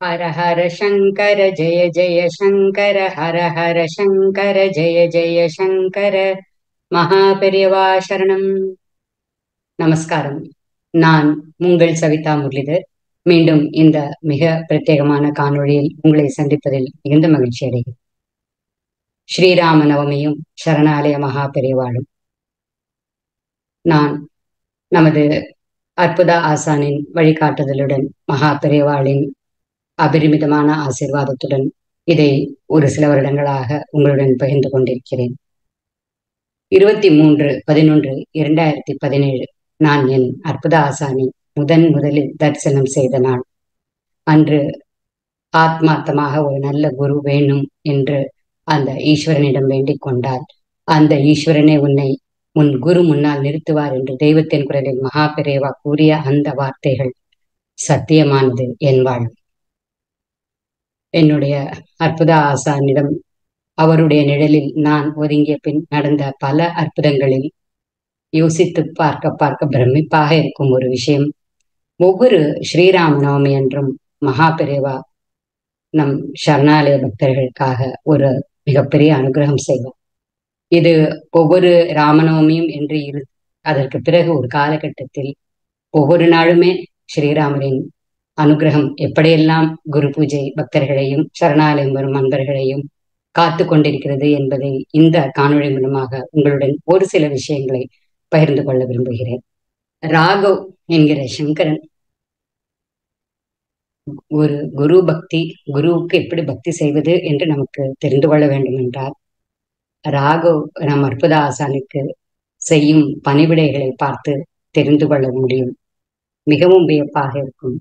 ஹர ஹர சங்கர ஜெய ஜெய சங்கர ஹர ஹர சங்கர ஜெய ஜெய சங்கர. மகாபெரியவா சரணம். நமஸ்காரம். நான் உங்கள் சவிதா முரளிதர். மீண்டும் இந்த மிக பிரத்யேகமான காணொளியில் உங்களை சந்திப்பதில் மிகுந்த மகிழ்ச்சி அடைகிறேன். ஸ்ரீராம நவமியும் சரணாலய மகாபெரியவாளும் நான் நமது அற்புத ஆசானின் வழிகாட்டுதலுடன் மகாபெரியவாளின் அபரிமிதமான ஆசீர்வாதத்துடன் இதை ஒரு சில வருடங்களாக உங்களுடன் பகிர்ந்து கொண்டிருக்கிறேன். 23/11/2017 நான் என் அற்புத ஆசானை முதலில் தரிசனம் செய்த நாள். அன்று ஆத்மார்த்தமாக ஒரு நல்ல குரு வேணும் என்று அந்த ஈஸ்வரனிடம் வேண்டிக் கொண்டால் அந்த ஈஸ்வரனே உன்னை உன் குரு முன்னால் நிறுத்துவார் என்று தெய்வத்தின் குரலில் மகாபெரியவா கூறிய அந்த வார்த்தைகள் சத்தியமானது என் வாழ்வு. என்னுடைய அற்புத ஆசானிடம் அவருடைய நிழலில் நான் ஒதுங்கிய பின் நடந்த பல அற்புதங்களில் யோசித்து பார்க்க பிரமிப்பாக இருக்கும் ஒரு விஷயம், ஒவ்வொரு ஸ்ரீராம நவமி என்றும் மகாபெரிவா நம் சரணாலய பக்தர்களுக்காக ஒரு மிகப்பெரிய அனுகிரகம் செய்வார். இது ஒவ்வொரு ராமநவமியும் என்று அதற்கு பிறகு ஒரு காலகட்டத்தில் ஒவ்வொரு நாளுமே ஸ்ரீராமரின் அனுகிரகம் எப்படியெல்லாம் குரு பூஜை பக்தர்களையும் சரணாலயம் வரும் அன்பர்களையும் காத்து கொண்டிருக்கிறது என்பதை இந்த காணொளி மூலமாக உங்களுடன் ஒரு சில விஷயங்களை பகிர்ந்து கொள்ள விரும்புகிறேன். ராகவ் என்கிற சங்கரன் ஒரு குரு பக்தி, குருவுக்கு எப்படி பக்தி செய்வது என்று நமக்கு தெரிந்து கொள்ள வேண்டும் என்றால், ராகவ் நம் அற்புத ஆசானுக்கு செய்யும் பணிவிடைகளை பார்த்து தெரிந்து கொள்ள முடியும். மிகவும் வியப்பாக இருக்கும்,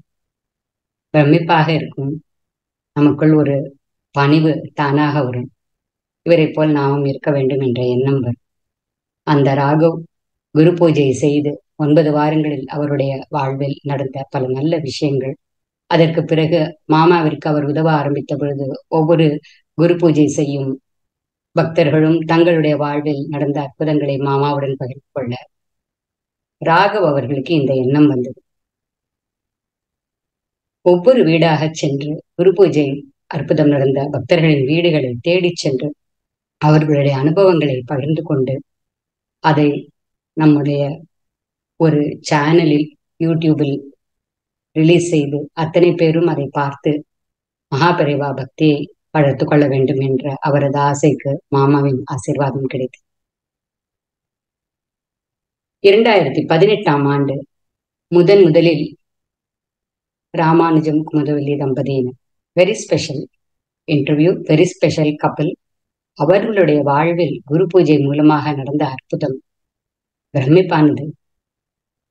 பிரமிப்பாக இருக்கும். நமக்குள் ஒரு பணிவு தானாக வரும். இவரை போல் நாமும் இருக்க வேண்டும் என்ற எண்ணம் வரும். அந்த ராகவ் குரு பூஜை செய்து 9 வாரங்களில் அவருடைய வாழ்வில் நடந்த பல நல்ல விஷயங்கள். அதற்கு பிறகு மாமாவிற்கு அவர் உதவ ஆரம்பித்த பொழுது ஒவ்வொரு குரு பூஜை செய்யும் பக்தர்களும் தங்களுடைய வாழ்வில் நடந்த அற்புதங்களை மாமாவுடன் பகிர்ந்து கொள்ள ராகவ் அவர்களுக்கு இந்த எண்ணம் வந்தது. ஒவ்வொரு வீடாக சென்று குரு பூஜை அற்புதம் நடந்த பக்தர்களின் வீடுகளை தேடிச் சென்று அவர்களுடைய அனுபவங்களை பகிர்ந்து கொண்டு அதை நம்முடைய ஒரு சேனலில் யூடியூபில் ரிலீஸ் செய்து அத்தனை பேரும் அதை பார்த்து மகாபெரிவா பக்தியை வளர்த்து கொள்ள வேண்டும் என்ற அவரது ஆசைக்கு மாமாவின் ஆசீர்வாதம் கிடைத்தது. 2018ஆம் ஆண்டு முதலில் ராமானுஜம் குமுதவல்லி தம்பதியினர் very special interview, very special கப்பல். அவர்களுடைய வாழ்வில் குரு பூஜை மூலமாக நடந்த அற்புதம் பிரமிப்பானது.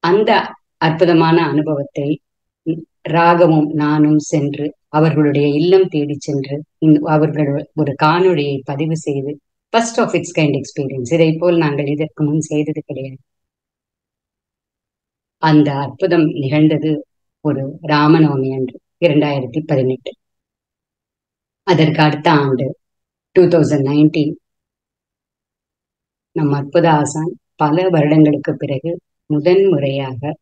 அந்த அற்புதமான அனுபவத்தை ராகவும் நானும் சென்று அவர்களுடைய இல்லம் தேடி சென்று அவர்கள் ஒரு காணொளியை பதிவு செய்து first of its kind experience. இதை போல் நாங்கள் இதற்கு முன் செய்தது கிடையாது. அந்த அற்புதம் நிகழ்ந்தது ஒரு ராமநவமி அன்று 2018. அதற்கு அடுத்த ஆண்டு 2019 நம் அற்புத ஆசான் பல வருடங்களுக்கு பிறகு முறையாக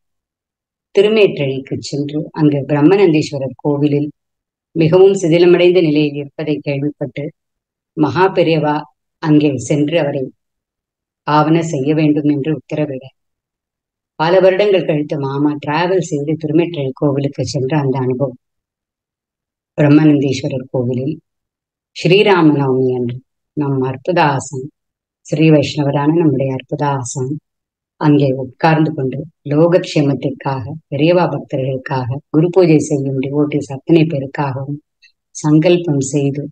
திருமேற்றழிக்கு சென்று அங்கு பிரம்மநந்தீஸ்வரர் கோவிலில் மிகவும் சிதிலமடைந்த நிலையில் இருப்பதை கேள்விப்பட்டு மகாபெரியவா அங்கே சென்று அவரை ஆவண செய்ய வேண்டும் என்று உத்தரவிட பல வருடங்கள் கழித்து மாமா டிராவல் செய்து திருமேற்றழி கோவிலுக்கு சென்ற அந்த அனுபவம். பிரம்மநந்தீஸ்வரர் கோவிலில் ஸ்ரீராம நவமி அன்று நம் அற்புத ஆசான், ஸ்ரீ வைஷ்ணவரான நம்முடைய அற்புத ஆசான் அங்கே உட்கார்ந்து கொண்டு லோகக்ஷேமத்திற்காக, பெரியவா பக்தர்களுக்காக, குரு பூஜை செய்யும் டிவோட்டிஸ் அத்தனை பேருக்காகவும் சங்கல்பம் செய்து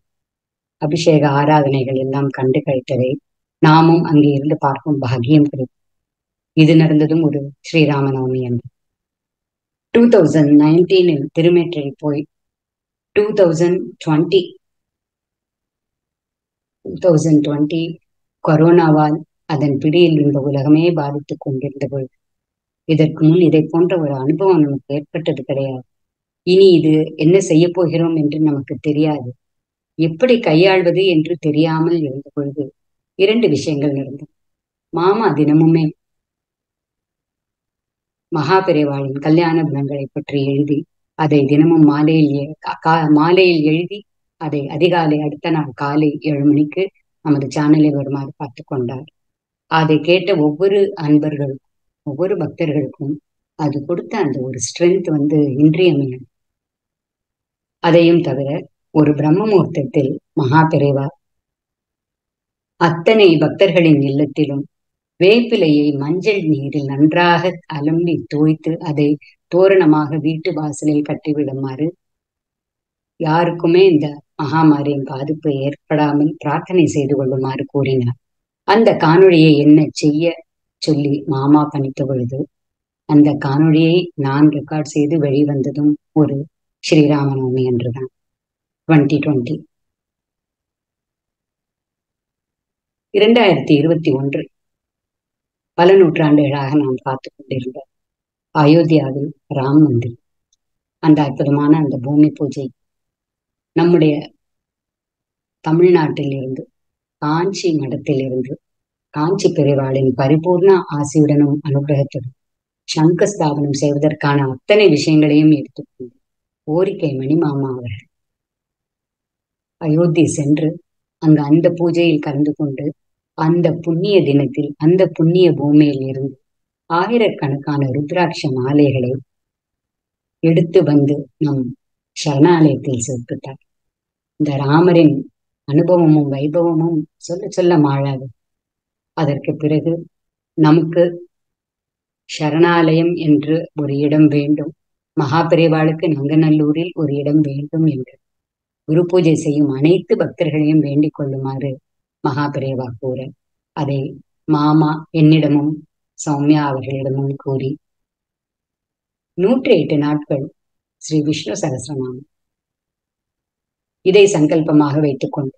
அபிஷேக ஆராதனைகள் எல்லாம் கண்டு கழித்ததை நாமும் அங்கே இருந்து பார்க்கும் பாக்கியம் கிடைக்கும். இது நடந்ததும் ஒரு ஸ்ரீராம நவமி அன்று. 2019 திருமேற்றழி போய் 2020 கொரோனாவால் அதன் பிடியில் இந்த உலகமே பாதித்துக் கொண்டிருந்த பொழுது இதற்கு முன் இதை போன்ற ஒரு அனுபவம் நமக்கு ஏற்பட்டது கிடையாது. இனி இது என்ன செய்ய போகிறோம் என்று நமக்கு தெரியாது, எப்படி கையாள்வது என்று தெரியாமல் இருந்த பொழுது 2 விஷயங்கள் நடந்தது. மாமா தினமுமே மகாபெரிவாளின் கல்யாண குணங்களை பற்றி எழுதி அதை தினமும் மாலையில் எழுதி அதை அதிகாலை அடுத்த நாள் காலை 7 மணிக்கு நமது சேனலில் வருமாறு பார்த்து கொண்டார். அதை கேட்ட ஒவ்வொரு அன்பர்களுக்கும் ஒவ்வொரு பக்தர்களுக்கும் அது கொடுத்த அந்த ஒரு ஸ்ட்ரென்த் இன்றியமையாது. அதையும் தவிர ஒரு பிரம்ம முகூர்த்தத்தில் மகா பெரிவா அத்தனை பக்தர்களின் இல்லத்திலும் வேப்பிலையை மஞ்சள் நீரில் நன்றாக அலம்பி தோய்த்து அதை தோரணமாக வீட்டு வாசலில் கட்டிவிடுமாறு, யாருக்குமே இந்த மகாமாரியின் பாதிப்பு ஏற்படாமல் பிரார்த்தனை செய்து கொள்ளுமாறு கூறினார். அந்த காணொளியை என்ன செய்ய சொல்லி மாமா பணித்த பொழுது அந்த காணொளியை நான் ரெக்கார்ட் செய்து வெளிவந்ததும் ஒரு ஸ்ரீராமநவமி என்றுதான் 2020 2021 பல நூற்றாண்டுகளாக நாம் பார்த்து கொண்டிருந்த அயோத்தியாவில் ராம் மந்திர், அந்த அற்புதமான அந்த பூமி பூஜை நம்முடைய தமிழ்நாட்டில் இருந்து காஞ்சி மடத்தில் இருந்து காஞ்சி பெரிவாளின் பரிபூர்ண ஆசியுடனும் அனுகிரகத்துடன் சங்க ஸ்தாபனம் செய்வதற்கான அத்தனை விஷயங்களையும் எடுத்துக்கொண்டு ஓரிக்கை மணிமாமா அவர்கள் அயோத்தி சென்று அங்கு அந்த பூஜையில் கலந்து கொண்டு அந்த புண்ணிய தினத்தில் அந்த புண்ணிய பூமியில் இருந்து ஆயிரக்கணக்கான ருத்ராட்ச மாலைகளை எடுத்து வந்து நம் சரணாலயத்தில் சேர்த்துட்டார். இந்த ராமரின் அனுபவமும் வைபவமும் சொல்ல சொல்ல மாளாது. அதற்கு பிறகு நமக்கு சரணாலயம் என்று ஒரு இடம் வேண்டும், மகாபெரிவாளுக்கு நங்கநல்லூரில் ஒரு இடம் வேண்டும் என்று குரு பூஜை செய்யும் அனைத்து பக்தர்களையும் வேண்டிக் கொள்ளுமாறு மகாபெரிவா கூற, அதை மாமா என்னிடமும் சௌமியா அவர்களிடமும் கூறி 108 நாட்கள் ஸ்ரீ விஷ்ணு சகஸ்ரநாமம் இதை சங்கல்பமாக வைத்துக்கொண்டு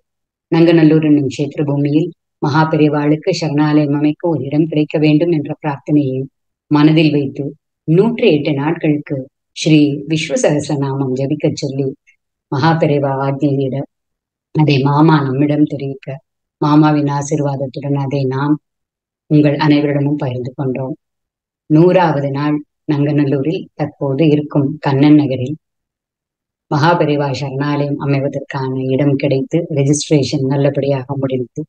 நங்கநல்லூர் என்னும் கஷேத்திர பூமியில் மகாபெரிவாளுக்கு சரணாலயம் அமைக்க ஒரு இடம் கிடைக்க வேண்டும் என்ற பிரார்த்தனையை மனதில் வைத்து 108 நாட்களுக்கு ஸ்ரீ விஸ்வ சகஸ்ரநாமம் ஜபிக்க சொல்லி மகாபெரிவா ஆஜ்ஞையிட அதை மாமா நம்மிடம் தெரிவிக்க, மாமாவின் ஆசீர்வாதத்துடன் அதை நாம் உங்கள் அனைவரிடமும் பகிர்ந்து கொண்டோம். 100வது நாள் நங்கநல்லூரில் தற்போது இருக்கும் கண்ணன் நகரில் மகாபெரிவா சரணாலயம் அமைவதற்கான இடம் கிடைத்து ரெஜிஸ்ட்ரேஷன் நல்லபடியாக முடிந்தது.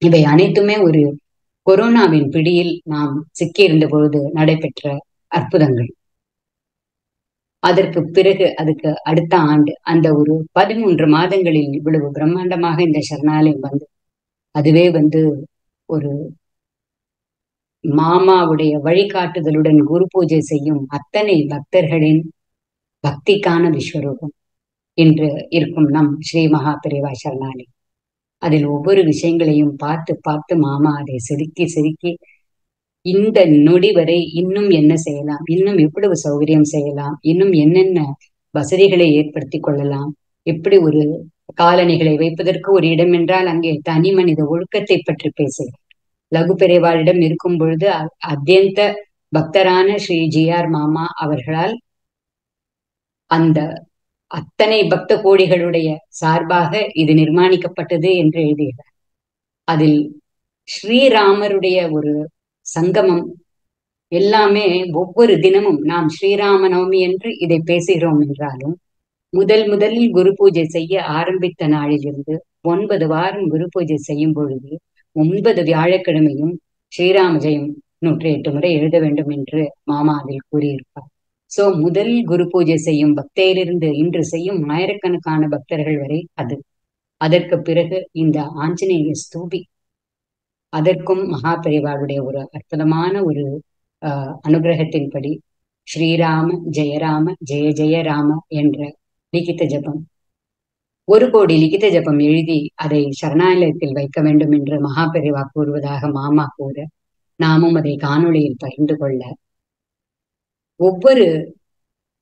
இவை அனைத்துமே ஒரு கொரோனாவின் பிடியில் நாம் சிக்கியிருந்த பொழுது நடைபெற்ற அற்புதங்கள். அதற்கு பிறகு அதுக்கு அடுத்த ஆண்டு அந்த ஒரு 13 மாதங்களில் இவ்வளவு பிரம்மாண்டமாக இந்த சரணாலயம் அதுவே ஒரு மாமாவுடைய வழிகாட்டுதலுடன் குரு பூஜை செய்யும் அத்தனை பக்தர்களின் பக்திக்கான விஸ்வரூபம் இன்று இருக்கும் நம் ஸ்ரீ மகாபெரிவா சரணாலயம். அதில் ஒவ்வொரு விஷயங்களையும் பார்த்து பார்த்து மாமா அதை செதுக்கி செதுக்கி இந்த நொடி வரை இன்னும் என்ன செய்யலாம், இன்னும் எவ்வளவு சௌகரியம் செய்யலாம், இன்னும் என்னென்ன வசதிகளை ஏற்படுத்தி கொள்ளலாம், எப்படி ஒரு காலணிகளை வைப்பதற்கு ஒரு இடம் என்றால் அங்கே தனி மனித ஒழுக்கத்தை பற்றி பேசுகிறார். லகு பெரிவாளிடம் இருக்கும் பொழுது அத்தியந்த பக்தரான ஸ்ரீ ஜி.ஆர். மாமா அவர்களால் அந்த அத்தனை பக்த கோடிகளுடைய சார்பாக இது நிர்மாணிக்கப்பட்டது என்று எழுதுகிறார். அதில் ஸ்ரீராமருடைய ஒரு சங்கமம் எல்லாமே ஒவ்வொரு தினமும் நாம் ஸ்ரீராம நவமி என்று இதை பேசுகிறோம் என்றாலும் முதலில் குரு பூஜை செய்ய ஆரம்பித்த நாளிலிருந்து 9 வாரம் குரு பூஜை செய்யும் பொழுது 9 வியாழக்கிழமையும் ஸ்ரீராம ஜெயம் 108 முறை எழுத வேண்டும் என்று மாமா அதில் கூறியிருப்பார். சோ முதல் குரு பூஜை செய்யும் பக்தையிலிருந்து இன்று செய்யும் ஆயிரக்கணக்கான பக்தர்கள் வரை அதற்கு பிறகு இந்த ஆஞ்சநேய ஸ்தூபி, அதற்கும் மகாபெரிவாளுடைய ஒரு அற்புதமான ஒரு அனுகிரகத்தின்படி ஸ்ரீராம ஜெயராம ஜெய ஜெய ராம என்ற லிகித ஜபம் 1 கோடி லிகித ஜபம் எழுதி அதை சரணாலயத்தில் வைக்க வேண்டும் என்று மகாபெரிவா கூறுவதாக மாமா கூற, நாமும் அதை காணொளியில் பகிர்ந்து கொள்ள ஒவ்வொரு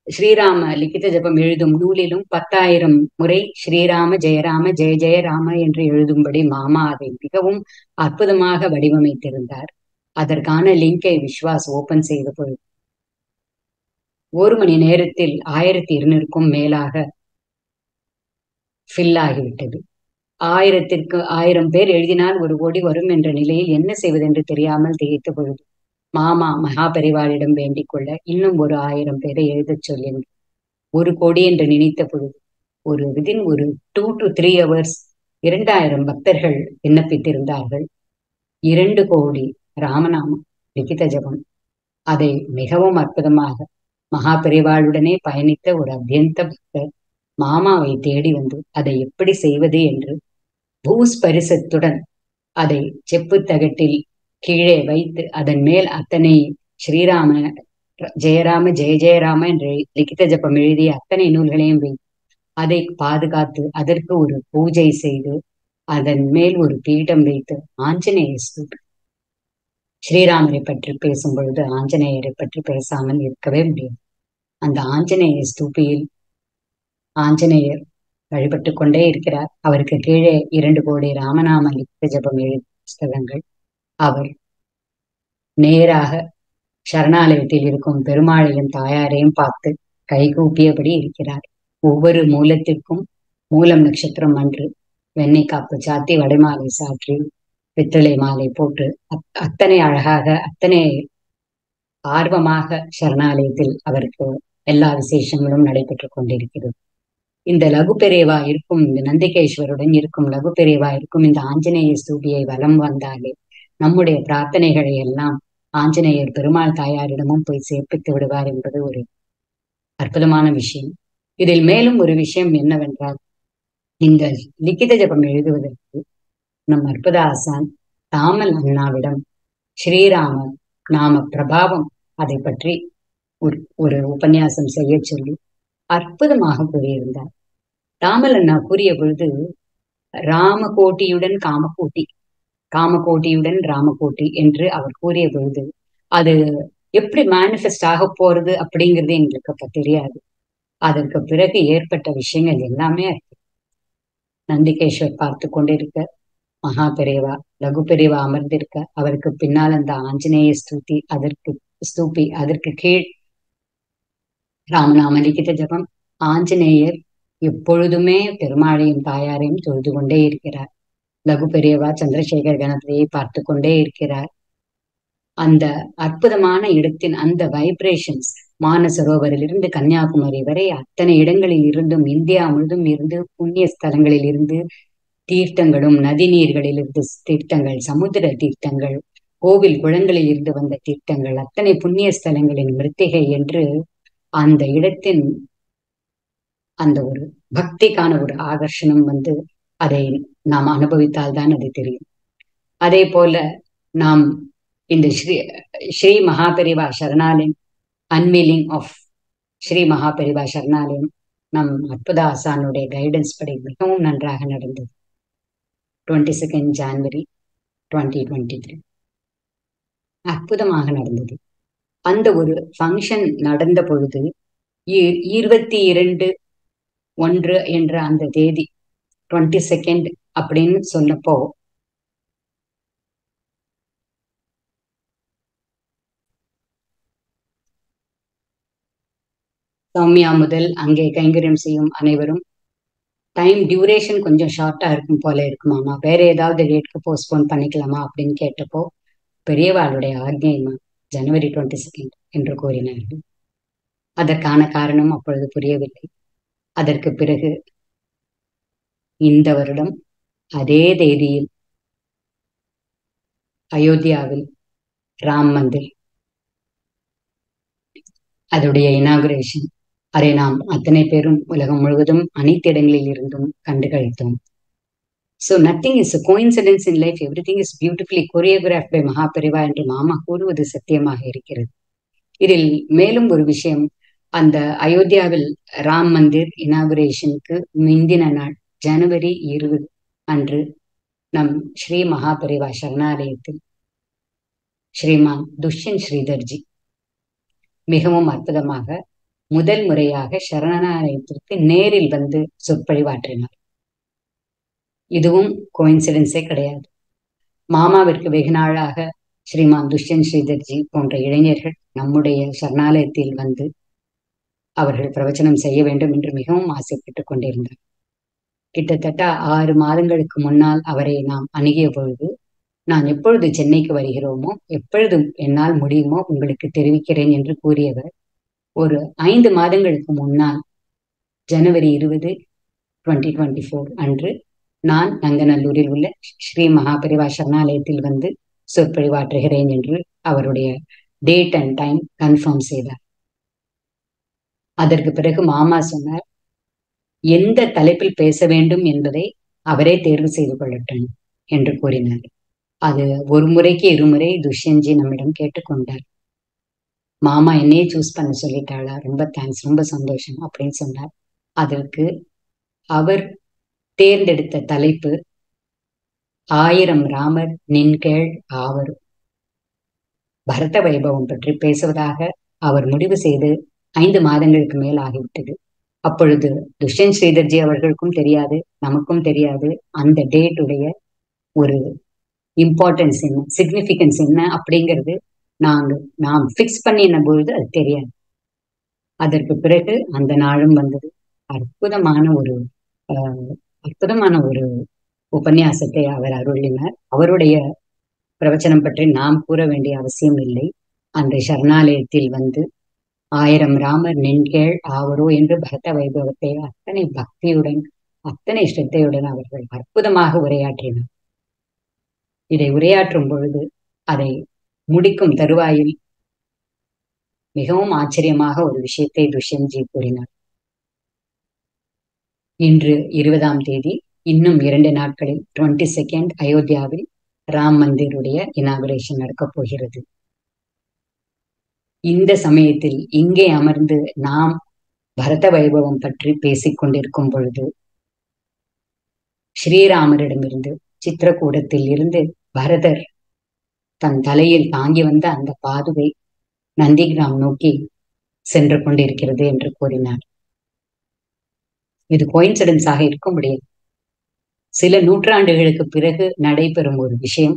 ஸ்ரீராம லிகித ஜபம் எழுதும் நூலிலும் 10,000 முறை ஸ்ரீராம ஜெயராம ஜெய ஜெய ராம என்று எழுதும்படி மாமா அதை மிகவும் அற்புதமாக வடிவமைத்திருந்தார். அதற்கான லிங்கை விஸ்வாஸ் ஓபன் செய்த பொழுது 1 மணி நேரத்தில் 1200க்கும் மேலாக ஃபில் ஆகிவிட்டது. 1000 பேர் எழுதினால் 1 கோடி வரும் என்ற நிலையில் என்ன செய்வதென்று தெரியாமல் திகைத்த பொழுது மாமா மகாபெரிவாளிடம் வேண்டிக் கொள்ள இன்னும் ஒரு 1000 பேரை எழுதச் சொல்லுங்கள். 1 கோடி என்று நினைத்த பொழுது விதின் ஒரு 2 to 3 hours 2000 பக்தர்கள் விண்ணப்பித்திருந்தார்கள். 2 கோடி ராமநாமம் லிகித ஜபம். அதை மிகவும் அற்புதமாக மகா பெரிவாளுடனே பயணித்த ஒரு அத்தியந்த பக்தர் மாமாவை தேடி வந்து அதை எப்படி செய்வது என்று பூஸ்பரிசத்துடன் அதை செப்பு தகட்டில் கீழே வைத்து அதன் மேல் அத்தனை ஸ்ரீராம ஜெயராம ஜெய ஜெயராம என்று லிகித ஜபம் எழுதிய அத்தனை நூல்களையும் வைத்து அதை பாதுகாத்து அதற்கு ஒரு பூஜை செய்து அதன் மேல் ஒரு பீடம் வைத்து ஆஞ்சநேய ஸ்தூபி. ஸ்ரீராமரை பற்றி பேசும் பொழுது ஆஞ்சநேயரை பற்றி பேசாமல் இருக்கவே முடியாது. அந்த ஆஞ்சநேய ஸ்தூபியில் ஆஞ்சநேயர் வழிபட்டு கொண்டே இருக்கிறார். அவருக்கு கீழே 2 கோடி ராமநாம லிகித ஜபம் எழுதிய புஸ்தகங்கள். அவர் நேராக சரணாலயத்தில் இருக்கும் பெருமாளையும் தாயாரையும் பார்த்து கைகூப்பியபடி இருக்கிறார். ஒவ்வொரு மூலத்திற்கும் மூலம் நட்சத்திரம் அன்று வெண்ணெய் காப்பு சாத்தி வடைமாலை சாற்றி பித்தளை மாலை போட்டு அத்தனை அழகாக அத்தனை ஆர்வமாக சரணாலயத்தில் அவருக்கு எல்லா விசேஷங்களும் நடைபெற்றுக் கொண்டிருக்கிறது. இந்த லகு பெரியவா இருக்கும், இந்த நந்திகேஸ்வருடன் இருக்கும் லகு பெரியவா இருக்கும் இந்த ஆஞ்சநேய ஸ்தூபியை வலம் வந்தாலே நம்முடைய பிரார்த்தனைகளை எல்லாம் ஆஞ்சநேயர் பெருமாள் தாயாரிடமும் போய் சேர்ப்பித்து விடுவார் என்பது ஒரு அற்புதமான விஷயம். இதில் மேலும் ஒரு விஷயம் என்னவென்றால், இந்த லிகித ஜபம் எழுதுவதற்கு நம் அற்புத ஆசான் தாமல் அண்ணாவிடம் ஸ்ரீராம நாம பிரபாவம் அதை பற்றி ஒரு உபன்யாசம் செய்ய சொல்லி அற்புதமாக கூறியிருந்தார். தாமல் அண்ணா கூறிய பொழுது ராமகோட்டியுடன் காமகோட்டி, காமகோட்டியுடன் ராமகோட்டி என்று அவர் கூறிய பொழுது அது எப்படி மேனிஃபெஸ்ட் ஆக போறது அப்படிங்கிறது எங்களுக்கு அப்ப தெரியாது. அதற்கு பிறகு ஏற்பட்ட விஷயங்கள் எல்லாமே நந்திகேஸ்வர் பார்த்து கொண்டிருக்க, மகா பெரியவா லகு பெரியவா அமர்ந்திருக்க, அவருக்கு பின்னால் அந்த ஆஞ்சநேய ஸ்தூபி அதற்கு கீழ் ராமநாம லிகித ஜபம். ஆஞ்சநேயர் எப்பொழுதுமே பெருமாளையும் தாயாரையும் தொழுது கொண்டே இருக்கிறார். லகு பெரியவா சந்திரசேகர் கணபதியை பார்த்து கொண்டே இருக்கிறார். அந்த அற்புதமான இடத்தின் அந்த வைப்ரேஷன்ஸ் மானசரோவரிலிருந்து கன்னியாகுமரி வரை அத்தனை இடங்களில் இருந்தும் இந்தியா முழுதும் இருந்து புண்ணிய ஸ்தலங்களில் இருந்து தீர்த்தங்களும் நதி நீர்களிலிருந்து தீர்த்தங்கள், சமுத்திர தீர்த்தங்கள், கோவில் குளங்களில் இருந்து வந்த தீர்த்தங்கள், அத்தனை புண்ணிய ஸ்தலங்களின் மிருத்திகை என்று அந்த இடத்தின் அந்த ஒரு பக்திக்கான ஒரு ஆகர்ஷணம் வந்து அதை நாம் அனுபவித்தால்தான் அது தெரியும். அதே போல நாம் இந்த ஸ்ரீ மகாபெரிவா சரணாலயம் அன்வீலிங் ஆஃப் ஸ்ரீ மகாபெரிவா சரணாலயம் நம் அற்புத ஆசானுடைய கைடன்ஸ் படி மிகவும் நன்றாக நடந்தது. 22 January 2023 அற்புதமாக நடந்தது. அந்த ஒரு ஃபங்க்ஷன் நடந்த பொழுது 22/1 என்ற அந்த தேதி 22nd அப்படின்னு சொன்னப்போ சௌமியா முதல் அங்கே கைங்கரியம் செய்யும் அனைவரும் டைம் டியூரேஷன் கொஞ்சம் ஷார்ட்டா இருக்கும் போல இருக்குமாமா, வேற ஏதாவது டேட்க்கு போஸ்ட்போன் பண்ணிக்கலாமா அப்படின்னு கேட்டப்போ பெரியவாளுடைய ஆக்ஞைமா January 22 என்று கூறினார்கள். அதற்கான காரணம் அப்பொழுது புரியவில்லை. அதற்கு பிறகு இந்த வருடம் அதே தேதியில் அயோத்தியாவில் ராம் மந்திர் அதோடைய இனாகுரேஷன், அதை நாம் அத்தனை பேரும் உலகம் முழுவதும் அனைத்து இடங்களில் இருந்தும் கண்டு கழித்தோம். So nothing is a coincidence in life. Everything is beautifully choreographed by Mahaperiva என்று மாமா கூறுவது சத்தியமாக இருக்கிறது. இதில் மேலும் ஒரு விஷயம், அந்த அயோத்தியாவில் ராம் மந்திர் இனாகுரேஷனுக்கு முந்தின நாள் January 20 அன்று நம் ஸ்ரீ மகாபெரிவா சரணாலயத்தில் ஸ்ரீமான் துஷ்யந்த் ஸ்ரீதர்ஜி மிகவும் அற்புதமாக முதல் முறையாக சரணாலயத்திற்கு நேரில் வந்து சொற்பொழிவாற்றினார். இதுவும் கோயின்சிடென்ஸே கிடையாது. மாமாவிற்கு வெகு நாளாக ஸ்ரீமான் துஷ்யந்த் ஸ்ரீதர்ஜி போன்ற இளைஞர்கள் நம்முடைய சரணாலயத்தில் வந்து அவர்கள் பிரவச்சனம் செய்ய வேண்டும் என்று மிகவும் ஆசைப்பட்டுக் கொண்டிருந்தார். கிட்டத்தட்ட 6 மாதங்களுக்கு முன்னால் அவரை நாம் அணுகிய பொழுது, நான் எப்பொழுது சென்னைக்கு வருகிறோமோ, எப்பொழுது என்னால் முடியுமோ உங்களுக்கு தெரிவிக்கிறேன் என்று கூறியவர் ஒரு 5 மாதங்களுக்கு முன்னால் ஜனவரி 20, 2024 அன்று நான் நங்கநல்லூரில் உள்ள ஸ்ரீ மகாபரிவா சரணாலயத்தில் வந்து சொற்பொழிவாற்றுகிறேன் என்று அவருடைய டேட் அண்ட் டைம் கன்ஃபார்ம் செய்தார். அதற்கு பிறகு மாமா சொன்னார், எந்த தலைப்பில் பேச வேண்டும் என்பதை அவரே தேர்வு செய்து கொள்ளட்டும் என்று கூறினார். அது ஒரு முறைக்கு இருமுறை துஷ்யந்த்ஜி நம்மிடம் கேட்டுக்கொண்டார். மாமா என்னையே சூஸ் பண்ண சொல்லிட்டாளா, ரொம்ப தேங்க்ஸ், ரொம்ப சந்தோஷம் அப்படின்னு சொன்னார். அதற்கு அவர் தேர்ந்தெடுத்த தலைப்பு 1000 ராமர் நின்கேள் ஆவர். பரத வைபவம் பற்றி பேசுவதாக அவர் முடிவு செய்து 5 மாதங்களுக்கு மேல் ஆகிவிட்டது. அப்பொழுது துஷ்யந்த் ஸ்ரீதர்ஜி அவர்களுக்கும் தெரியாது, நமக்கும் தெரியாது அந்த டேட்டுடைய ஒரு இம்பார்ட்டன்ஸ் என்ன, சிக்னிபிகன்ஸ் என்ன அப்படிங்கிறது நாம் பிக்ஸ் பண்ணின பொழுது அது தெரியாது. அதற்கு பிறகு அந்த நாளும் வந்தது. அற்புதமான ஒரு அற்புதமான ஒரு உபன்யாசத்தை அவர் அருளினார். அவருடைய பிரவச்சனம் பற்றி நாம் கூற வேண்டிய அவசியம் இல்லை. அந்த சரணாலயத்தில் வந்து 1000 ராமர் நின்கேள் ஆவரோ என்று பரத வைபவத்தை அத்தனை பக்தியுடன் அத்தனை ஸ்ரத்தையுடன் அவர்கள் அற்புதமாக உரையாற்றினார். இதை உரையாற்றும் பொழுது அதை முடிக்கும் தருவாயில் மிகவும் ஆச்சரியமாக ஒரு விஷயத்தை துஷ்யந்த்ஜி கூறினார். இன்று 20ஆம் தேதி, இன்னும் 2 நாட்களில் 22 அயோத்தியாவில் ராம் மந்திருடைய இனாகுரேஷன் நடக்கப் போகிறது. இந்த சமயத்தில் இங்கே அமர்ந்து நாம் பரத வைபவம் பற்றி பேசிக் கொண்டிருக்கும் பொழுது ஸ்ரீராமரிடமிருந்து சித்திரக்கூடத்தில் இருந்து பரதர் தன் தலையில் தாங்கி வந்த அந்த பாதுகை நந்திகிராம் நோக்கி சென்று கொண்டிருக்கிறது என்று கூறினார். இது கோயின்சிடன்ஸாக இருக்க முடியாது. சில நூற்றாண்டுகளுக்கு பிறகு நடைபெறும் ஒரு விஷயம்.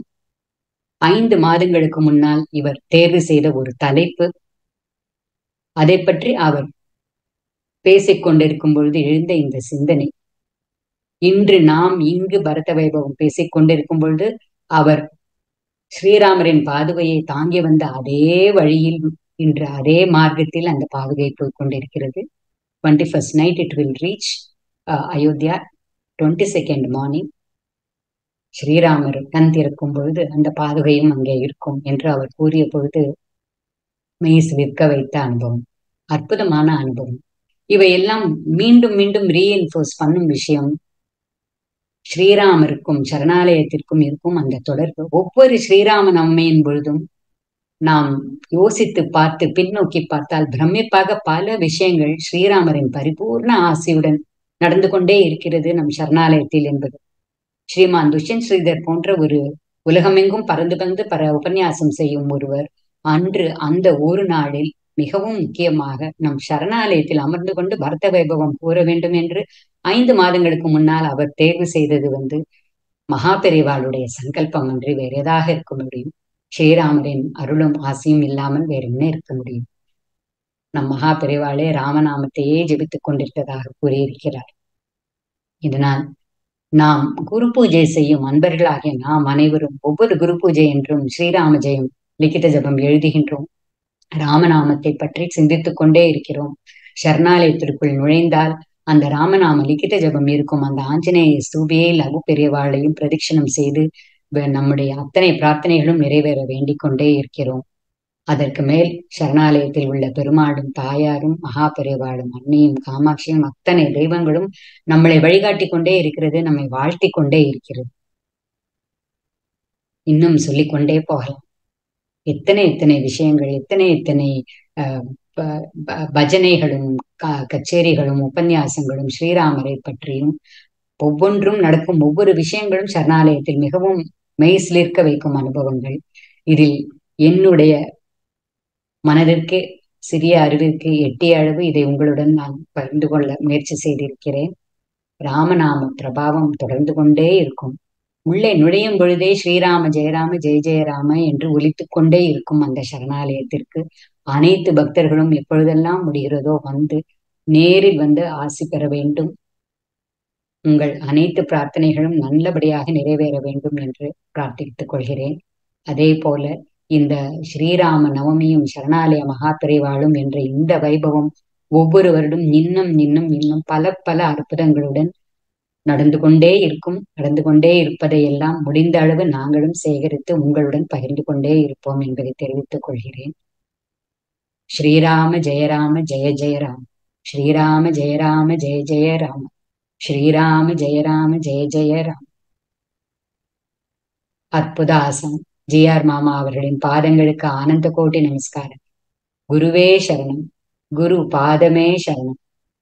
5 மாதங்களுக்கு முன்னால் இவர் தேர்வு செய்த ஒரு தலைப்பு, அதை பற்றி அவர் பேசிக் கொண்டிருக்கும் பொழுது எழுந்த இந்த சிந்தனை, இன்று நாம் இங்கு பரத வைபவம் பேசிக் கொண்டிருக்கும் பொழுது அவர் ஸ்ரீராமரின் பாதுகையை தாங்கி வந்த அதே வழியில், இன்று அதே மார்க்கத்தில் அந்த பாதுகை போய் கொண்டிருக்கிறது. 21st night it will reach Ayodhya. 22nd morning ஸ்ரீராமர் கண் திறக்கும் பொழுது அந்த பாதுகையும் அங்கே இருக்கும் என்று அவர் கூறிய பொழுது மெய்ஸ் விற்க வைத்த அனுபவம், அற்புதமான அனுபவம். இவையெல்லாம் மீண்டும் மீண்டும் ரீஎன்ஃபோர்ஸ் பண்ணும் விஷயம். ஸ்ரீராமருக்கும் சரணாலயத்திற்கும் இருக்கும் அந்த தொடர்பு. ஒவ்வொரு ஸ்ரீராம நவமியின் பொழுதும் நாம் யோசித்து பார்த்து பின்னோக்கி பார்த்தால் பிரமிப்பாக பல விஷயங்கள் ஸ்ரீராமரின் பரிபூர்ண ஆசையுடன் நடந்து கொண்டே இருக்கிறது நம் சரணாலயத்தில் என்பது. ஸ்ரீமான் துஷ்யந்த் ஸ்ரீதர் போன்ற ஒரு உலகமெங்கும் பறந்து வந்து உபன்யாசம் செய்யும் ஒருவர் அன்று அந்த ஒரு நாளில் மிகவும் முக்கியமாக நம் சரணாலயத்தில் அமர்ந்து கொண்டு பரத வைபவம் கூற வேண்டும் என்று 5 மாதங்களுக்கு முன்னால் அவர் தேர்வு செய்தது வந்து மகாபெரிவாளுடைய சங்கல்பம் அன்றி வேற ஏதாக இருக்க முடியும்? ஸ்ரீராமரின் அருளும் ஆசையும் இல்லாமல் வேற என்ன இருக்க முடியும்? நம் மகாபெரிவாளே ராமநாமத்தையே ஜெபித்துக் கொண்டிருப்பதாக கூறியிருக்கிறார். இதனால் நாம் குரு பூஜை செய்யும் அன்பர்களாகிய நாம் அனைவரும் ஒவ்வொரு குரு பூஜை என்றும் ஸ்ரீராம ஜெயம் லிகித ஜபம் எழுதுகின்றோம். ராமநாமத்தை பற்றி சிந்தித்துக் கொண்டே இருக்கிறோம். சரணாலயத்திற்குள் நுழைந்தால் அந்த ராமநாம லிகித ஜபம் இருக்கும் அந்த ஆஞ்சநேய ஸ்தூபியை லகு பெரியவாளையும் பிரதட்சணம் செய்து நம்முடைய அத்தனை பிரார்த்தனைகளும் நிறைவேற வேண்டிக் கொண்டே இருக்கிறோம். அதற்கு மேல் சரணாலயத்தில் உள்ள பெருமாளும் தாயாரும் மகா பெரியவாளும் அன்னியும் காமாட்சியும் அத்தனை தெய்வங்களும் நம்மளை வழிகாட்டி கொண்டே இருக்கிறது, நம்மை வாழ்த்தி கொண்டே இருக்கிறது. இன்னும் சொல்லிக்கொண்டே போகலாம். எத்தனை எத்தனை விஷயங்கள், எத்தனை பஜனைகளும் கச்சேரிகளும் உபன்யாசங்களும் ஸ்ரீராமரை பற்றியும் ஒவ்வொன்றும் நடக்கும் ஒவ்வொரு விஷயங்களும் சரணாலயத்தில் மிகவும் மெய்சிலிர்க்க வைக்கும் அனுபவங்கள். இதில் என்னுடைய மனதிற்கு சிறிய அறிவிற்கு எட்டிய அளவு இதை உங்களுடன் நான் பகிர்ந்து கொள்ள முயற்சி செய்திருக்கிறேன். ராமநாம பிரபாவம் தொடர்ந்து கொண்டே இருக்கும். உள்ளே நுழையும் பொழுதே ஸ்ரீராம ஜெயராம ஜெய ஜெயராம என்று ஒலித்துக் கொண்டே இருக்கும் அந்த சரணாலயத்திற்கு அனைத்து பக்தர்களும் எப்பொழுதெல்லாம் முடிகிறதோ வந்து நேரில் வந்து ஆசி பெற வேண்டும். உங்கள் அனைத்து பிரார்த்தனைகளும் நல்லபடியாக நிறைவேற வேண்டும் என்று பிரார்த்தித்துக் கொள்கிறேன். அதே போல இந்த ஸ்ரீராம நவமியும் சரணாலய மகாபெரிவாளும் என்ற இந்த வைபவம் ஒவ்வொரு வருடம் இன்னும் இன்னும் இன்னும் பல பல அற்புதங்களுடன் நடந்து கொண்டே இருப்பதை எல்லாம் முடிந்த அளவு நாங்களும் சேகரித்து உங்களுடன் பகிர்ந்து கொண்டே இருப்போம் என்பதை தெரிவித்துக் கொள்கிறேன். ஸ்ரீராம ஜெய ராம ஜெய ஜெய ராம, ஸ்ரீராம ஜெய ராம ஜெய ஜெய ராம, ஸ்ரீராம ஜெய ராம ஜெய ஜெய ராம. அற்புத ஆசனம். ஜி.ஆர். மாமா அவர்களின் பாதங்களுக்கு ஆனந்த கோட்டி நமஸ்காரம். குருவே சரணம், குரு பாதமே சரணம்,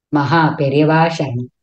மகா பெரியவா சரணம்.